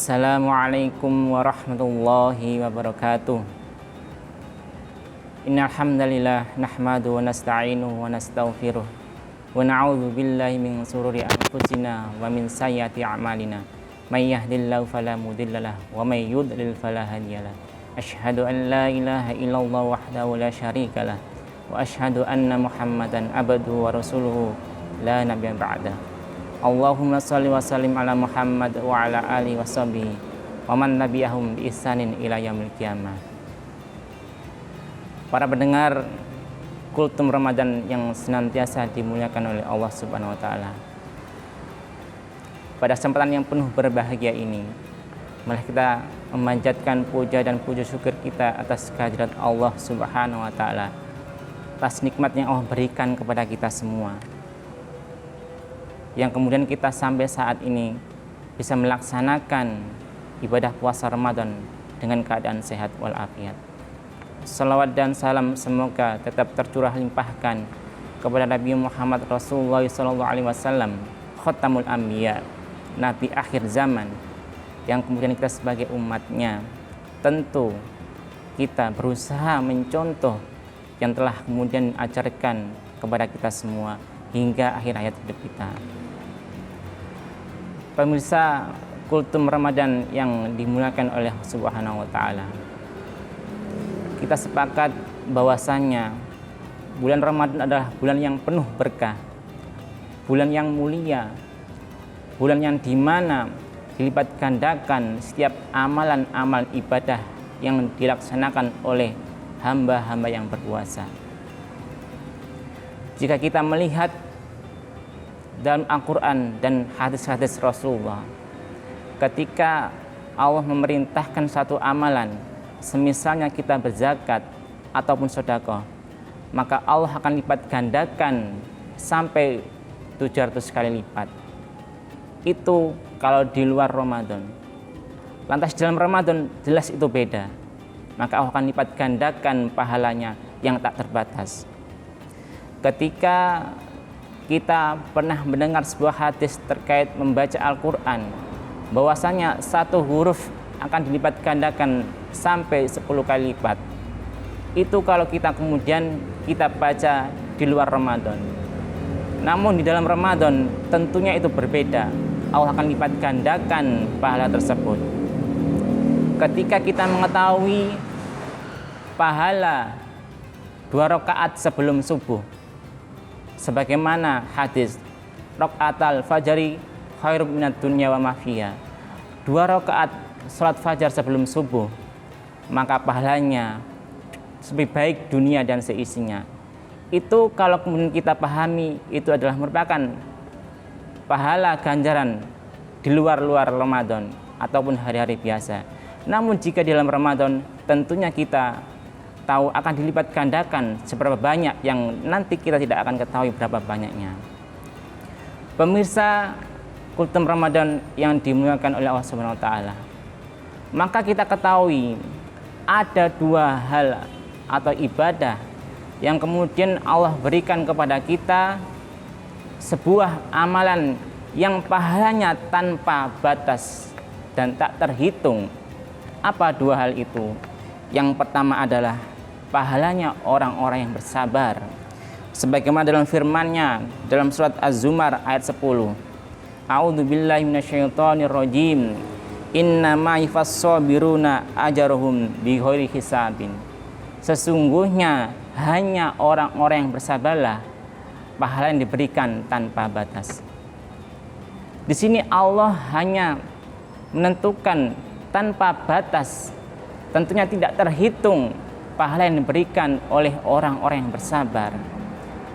Assalamualaikum warahmatullahi wabarakatuh. Innal hamdalillah nahmadu wa nasta'inuhu wa nastaghfiruh wa na'udzu billahi min shururi anfusina wa min sayyiati a'malina. May yahdihillahu fala mudhillalah wa may yudlil fala hadiyalah. Asyhadu an la ilaha illallah wahdahu la syarikalah wa asyhadu anna Muhammadan abduhu wa rasuluhu la nabiyya ba'da. Allahumma shalli wa sallim ala Muhammad wa ala alihi wa sahbihi wa man nabiyahum bi ihsanin ila yaumil qiyamah. Para pendengar Kultum Ramadan yang senantiasa dimuliakan oleh Allah Subhanahu wa taala. Pada kesempatan yang penuh berbahagia ini, mari kita memanjatkan puja dan puji syukur kita atas kehadirat Allah Subhanahu wa taala, atas nikmat yang Allah berikan kepada kita semua, yang kemudian kita sampai saat ini bisa melaksanakan ibadah puasa Ramadan dengan keadaan sehat walafiat. Salawat dan salam semoga tetap tercurah limpahkan kepada Nabi Muhammad Rasulullah SAW, Khatamul Anbiya, Nabi akhir zaman, yang kemudian kita sebagai umatnya tentu kita berusaha mencontoh yang telah kemudian ajarkan kepada kita semua hingga akhir hayat hidup kita. Pemirsa Kultum Ramadan yang dimuliakan oleh Subhanahu wa taala, kita sepakat bahwasannya bulan Ramadan adalah bulan yang penuh berkah, bulan yang mulia, bulan yang dimana dilipat gandakan setiap amalan-amal ibadah yang dilaksanakan oleh hamba-hamba yang berpuasa. Jika kita melihat dalam Al-Quran dan hadis-hadis Rasulullah, ketika Allah memerintahkan satu amalan, semisalnya kita berzakat ataupun sedekah, maka Allah akan lipat gandakan sampai 700 kali lipat. Itu kalau di luar Ramadan. Lantas dalam Ramadan jelas itu beda, maka Allah akan lipat gandakan pahalanya yang tak terbatas. Ketika kita pernah mendengar sebuah hadis terkait membaca Al-Quran, bahwasanya satu huruf akan dilipat gandakan sampai 10 kali lipat. Itu kalau kita kemudian kita baca di luar Ramadan. Namun di dalam Ramadan tentunya itu berbeda. Allah akan lipat gandakan pahala tersebut. Ketika kita mengetahui pahala 2 rakaat sebelum subuh, sebagaimana hadis rakaatal fajri khairum minad dunya wa ma fiha, 2 rakaat salat fajar sebelum subuh, maka pahalanya lebih baik dunia dan seisinya. Itu kalau kemudian kita pahami, itu adalah merupakan pahala ganjaran di luar Ramadan ataupun hari-hari biasa. Namun jika di dalam Ramadan, tentunya kita tahu akan dilipat gandakan seberapa banyak, yang nanti kita tidak akan ketahui berapa banyaknya. Pemirsa Kultum Ramadan yang dimuliakan oleh Allah Subhanahu wa taala, maka kita ketahui ada 2 hal atau ibadah yang kemudian Allah berikan kepada kita, sebuah amalan yang pahalanya tanpa batas dan tak terhitung. Apa 2 hal itu? Yang pertama adalah pahalanya orang-orang yang bersabar, sebagaimana dalam firman-Nya dalam surat Az-Zumar ayat 10. A'udzubillahi minasyaitonirrajim. Innama yufassabiruna ajruhum bighairi hisabin. Sesungguhnya hanya orang-orang yang bersabarlah pahala yang diberikan tanpa batas. Di sini Allah hanya menentukan tanpa batas, tentunya tidak terhitung pahala yang diberikan oleh orang-orang yang bersabar.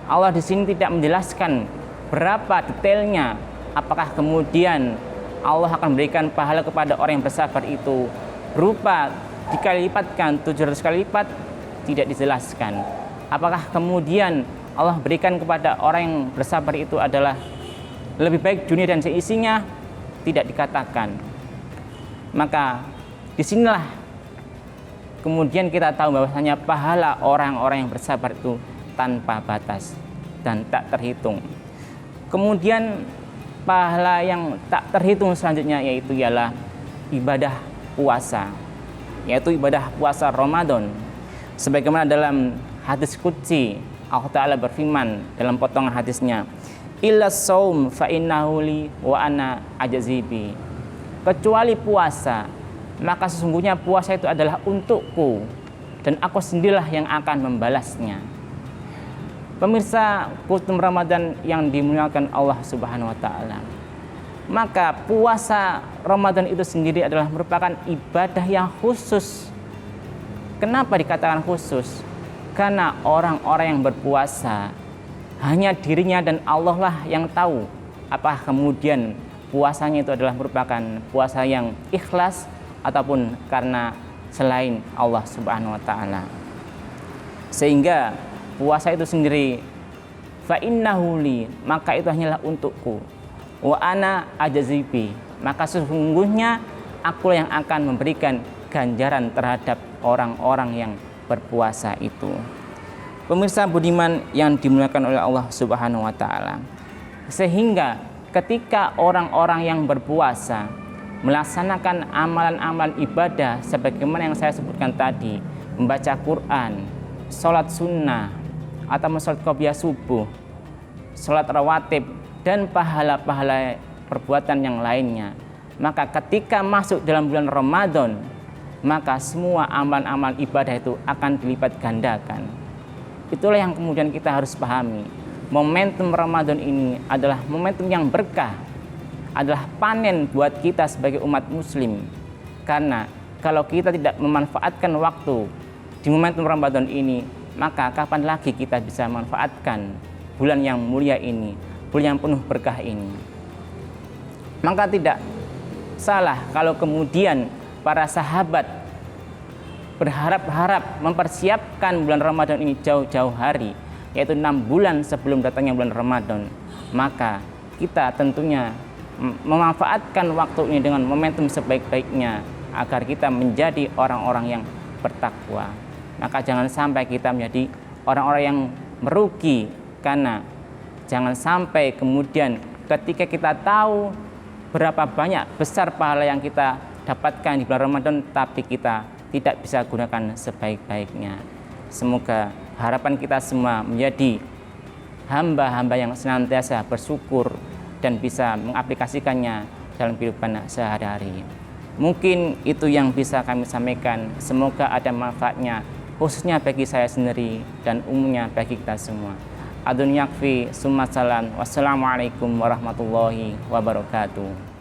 Allah di sini tidak menjelaskan berapa detailnya, apakah kemudian Allah akan memberikan pahala kepada orang yang bersabar itu berupa dikali lipatkan 700 kali lipat, tidak dijelaskan. Apakah kemudian Allah berikan kepada orang yang bersabar itu adalah lebih baik dunia dan seisinya, tidak dikatakan. Maka disinilah kemudian kita tahu bahwasanya pahala orang-orang yang bersabar itu tanpa batas dan tak terhitung. Kemudian pahala yang tak terhitung selanjutnya yaitu ialah ibadah puasa, yaitu ibadah puasa Ramadan. Sebagaimana dalam hadis qudsi, Allah Ta'ala berfirman dalam potongan hadisnya, illa saum fa innahu li wa ana ajzibi. Kecuali puasa, maka sesungguhnya puasa itu adalah untukku dan aku sendirilah yang akan membalasnya. Pemirsa Kultum Ramadan yang dimuliakan Allah Subhanahu wa taala. Maka puasa Ramadan itu sendiri adalah merupakan ibadah yang khusus. Kenapa dikatakan khusus? Karena orang-orang yang berpuasa hanya dirinya dan Allah lah yang tahu apakah kemudian puasanya itu adalah merupakan puasa yang ikhlas ataupun karena selain Allah Subhanahu wa taala. Sehingga puasa itu sendiri fa innahu li, maka itu hanyalah untukku. Wa ana ajzibi, maka sesungguhnya aku yang akan memberikan ganjaran terhadap orang-orang yang berpuasa itu. Pemirsa budiman yang dimuliakan oleh Allah Subhanahu wa taala. Sehingga ketika orang-orang yang berpuasa melaksanakan amalan-amalan ibadah sebagaimana yang saya sebutkan tadi, membaca Quran, sholat sunnah atau sholat qobliyah subuh, sholat rawatib dan pahala-pahala perbuatan yang lainnya, maka ketika masuk dalam bulan Ramadan, maka semua amalan-amalan ibadah itu akan dilipat gandakan. Itulah yang kemudian kita harus pahami. Momentum Ramadan ini adalah momentum yang berkah, adalah panen buat kita sebagai umat muslim. Karena kalau kita tidak memanfaatkan waktu di momentum Ramadan ini, maka kapan lagi kita bisa memanfaatkan bulan yang mulia ini, bulan yang penuh berkah ini. Maka tidak salah kalau kemudian para sahabat berharap-harap mempersiapkan bulan Ramadan ini jauh-jauh hari, yaitu 6 bulan sebelum datangnya bulan Ramadan. Maka kita tentunya memanfaatkan waktu ini dengan momentum sebaik-baiknya agar kita menjadi orang-orang yang bertakwa. Maka jangan sampai kita menjadi orang-orang yang merugi, karena jangan sampai kemudian ketika kita tahu berapa banyak besar pahala yang kita dapatkan di bulan Ramadan, tapi kita tidak bisa gunakan sebaik-baiknya. Semoga harapan kita semua menjadi hamba-hamba yang senantiasa bersyukur dan bisa mengaplikasikannya dalam kehidupan sehari-hari. Mungkin itu yang bisa kami sampaikan. Semoga ada manfaatnya, khususnya bagi saya sendiri dan umumnya bagi kita semua. Adun yakfi summa salam. Wassalamualaikum warahmatullahi wabarakatuh.